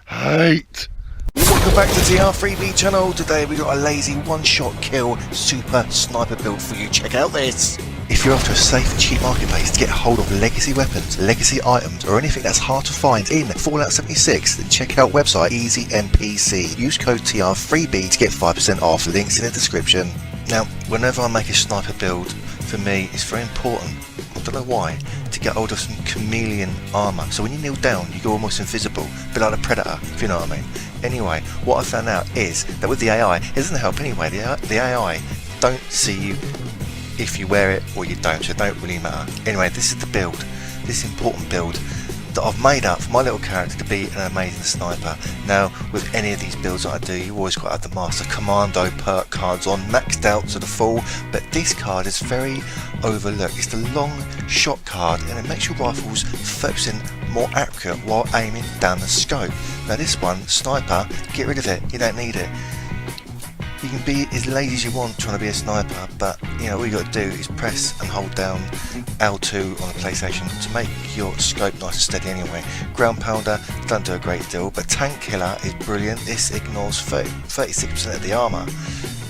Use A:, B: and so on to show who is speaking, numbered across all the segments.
A: hate. Welcome back to the TR3B channel. Today we got a lazy one-shot kill super sniper build for you. Check out this. If you're after a safe and cheap marketplace to get a hold of legacy weapons, legacy items, or anything that's hard to find in Fallout 76, then check out website EasyMPC. Use code TR3B to get 5% off. Links in the description. Now, whenever I make a sniper build, for me it's very important, I don't know why, to get hold of some chameleon armour. So when you kneel down, you go almost invisible, a bit like a predator, if you know what I mean. Anyway, what I found out is that with the AI, it doesn't help anyway. The AI don't see you if you wear it or you don't, so it don't really matter. Anyway, this is the build, this important build that I've made up for my little character to be an amazing sniper. Now, with any of these builds that I do, you always got to have the Master Commando perk cards on, maxed out to the full, but this card is very overlooked. It's the long shot card and it makes your rifles 30% more accurate while aiming down the scope. Now this one, sniper, get rid of it, you don't need it. You can be as lazy as you want trying to be a sniper, but you know all you got to do is press and hold down L2 on the PlayStation to make your scope nice and steady anyway. Ground pounder don't do a great deal, but tank killer is brilliant. This ignores 36% of the armour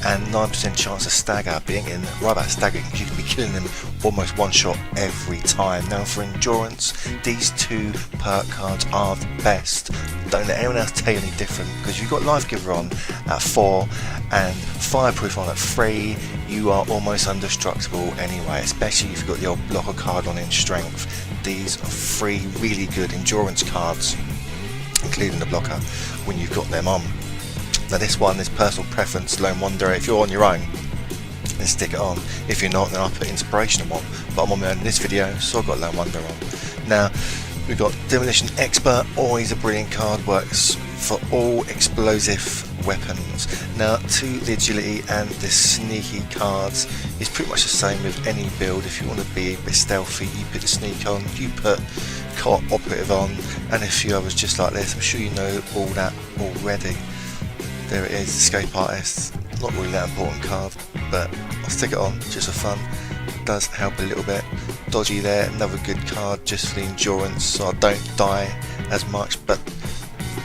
A: and 9% chance of stagger, being in right about staggering because you can be killing them almost one shot every time. Now for endurance, these two perk cards are the best. Don't let anyone else tell you any different, because you've got Life Giver on at 4 and Fireproof on at 3, you are almost indestructible anyway, especially if you've got the old blocker card on in strength. These are 3 really good endurance cards, including the blocker, when you've got them on. Now this one is personal preference, Lone Wanderer. If you're on your own, then stick it on. If you're not, then I'll put Inspiration on, but I'm on my own in this video, so I've got Lone Wanderer on. Now we've got Demolition Expert, always a brilliant card, works for all explosive weapons. Now to the agility and the sneaky cards, it's pretty much the same with any build. If you want to be a bit stealthy, you put the sneak on, you put cart operative on, and a few others just like this. I'm sure you know all that already. There it is, Escape Artist. Not really that important card, but I'll stick it on just for fun. It does help a little bit. Dodgy there, another good card just for the endurance, so I don't die as much, but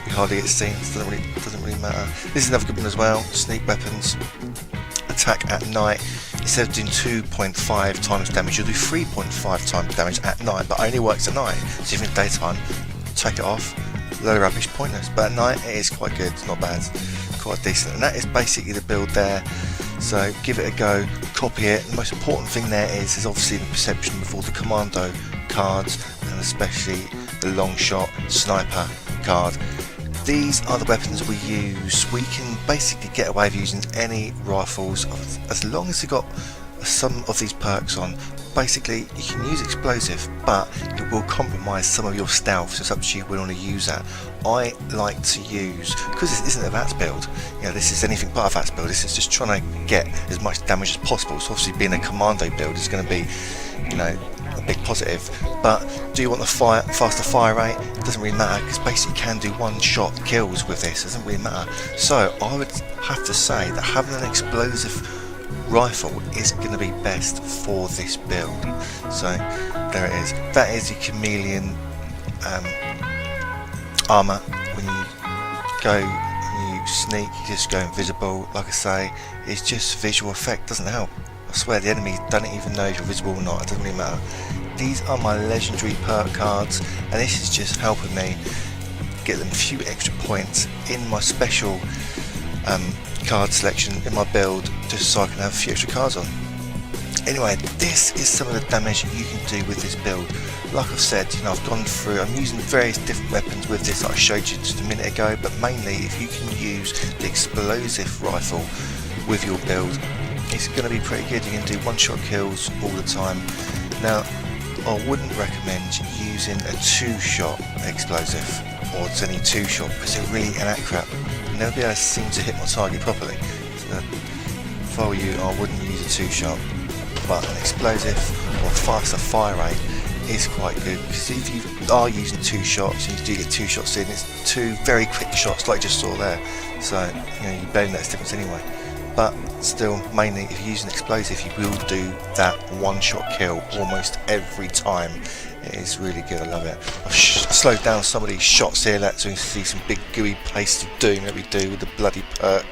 A: we hardly get seen, so it doesn't really matter. This is another good one as well, Sneak Weapons. Attack at night. Instead of doing 2.5 times damage, you'll do 3.5 times damage at night, but only works at night. So even in daytime, take it off, low rubbish, pointless, but at night it is quite good, it's not bad, quite decent. And that is basically the build there, so give it a go, copy it. The most important thing there is obviously the perception with all the commando cards, and especially the long shot sniper card. These are the weapons we use. We can basically get away with using any rifles as long as they've got some of these perks on. Basically you can use explosive, but it will compromise some of your stealth, so it's up to you when you want to use that. I like to use, because this isn't a VATS build, you know, this is anything but a VATS build, this is just trying to get as much damage as possible. So obviously being a commando build is going to be, you know, a big positive. But do you want the faster fire rate? It doesn't really matter, because basically you can do one shot kills with this, it doesn't really matter. So I would have to say that having an explosive rifle is going to be best for this build. So there it is, that is the chameleon armor. When you go and you sneak, you just go invisible. Like I say, it's just visual effect, doesn't help. I swear the enemy don't even know if you're visible or not, it doesn't really matter. These are my legendary perk cards, and this is just helping me get them a few extra points in my special card selection in my build, just so I can have a few extra cards on. Anyway, this is some of the damage you can do with this build. Like I've said, you know, I've gone through, I'm using various different weapons with this that I showed you just a minute ago, but mainly if you can use the explosive rifle with your build, it's going to be pretty good. You can do one-shot kills all the time. Now, I wouldn't recommend using a 2-shot explosive, or it's only 2-shot, because they're really inaccurate. Nobody else seems to hit my target properly. So if I were you, I wouldn't use a 2-shot, but an explosive or faster fire rate is quite good, because if you are using 2 shots and you do get 2 shots in, it's 2 very quick shots like you just saw there, so you know, you barely notice the difference anyway. but still, mainly if you're using explosive, you will do that one-shot kill almost every time. It is really good, I love it. I've slowed down some of these shots here, so you can see some big gooey paste of doom that we do with the bloody perk,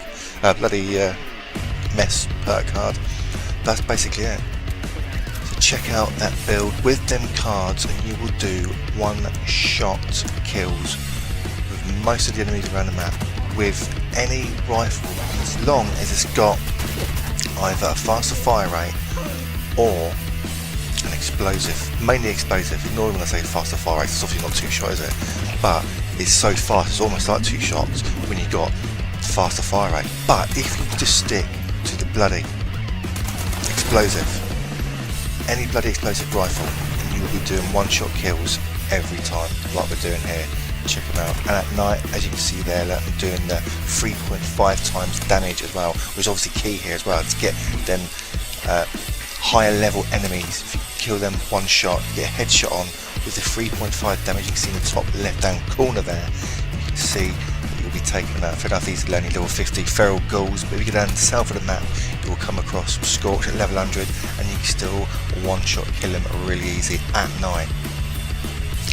A: mess perk card. That's basically it. So check out that build with them cards and you will do one-shot kills with most of the enemies around the map with any rifle, as long as it's got either a faster fire rate or an explosive, mainly explosive. Ignore when I say faster fire rate, it's obviously not 2-shot, is it? But it's so fast, it's almost like 2 shots when you got faster fire rate. But if you just stick to the bloody explosive, any bloody explosive rifle, and you will be doing one-shot kills every time, like we're doing here. Check them out. And at night, as you can see there, look, I'm doing the 3.5 times damage as well, which is obviously key here as well, to get them higher level enemies. If you kill them one shot, you get a headshot on with the 3.5 damage. You can see in the top left hand corner there, you can see that you'll be taking that. Fair enough, these are only level 50 feral ghouls, but if you go down south of the map, you will come across some Scorch at level 100, and you can still one shot kill them really easy at night.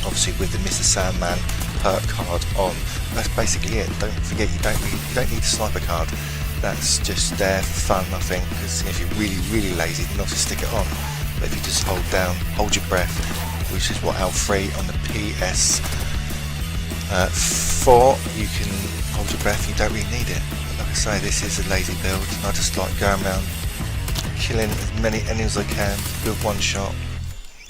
A: Obviously with the Mr. Sandman perk card on. That's basically it. Don't forget, you don't need a sniper card. That's just there for fun, I think, because if you're really lazy, then obviously stick it on. But if you just hold your breath, which is what L3 on the PS4, you can hold your breath, you don't really need it. But like I say, this is a lazy build. I just like going around killing as many enemies as I can with one shot.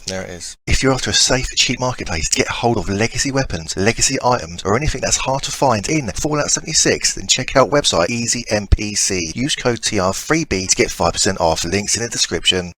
A: There it is. If you're after a safe, cheap marketplace to get hold of legacy weapons, legacy items, or anything that's hard to find in Fallout 76, then check out website EasyMPC. Use code TR3B to get 5% off. Links in the description.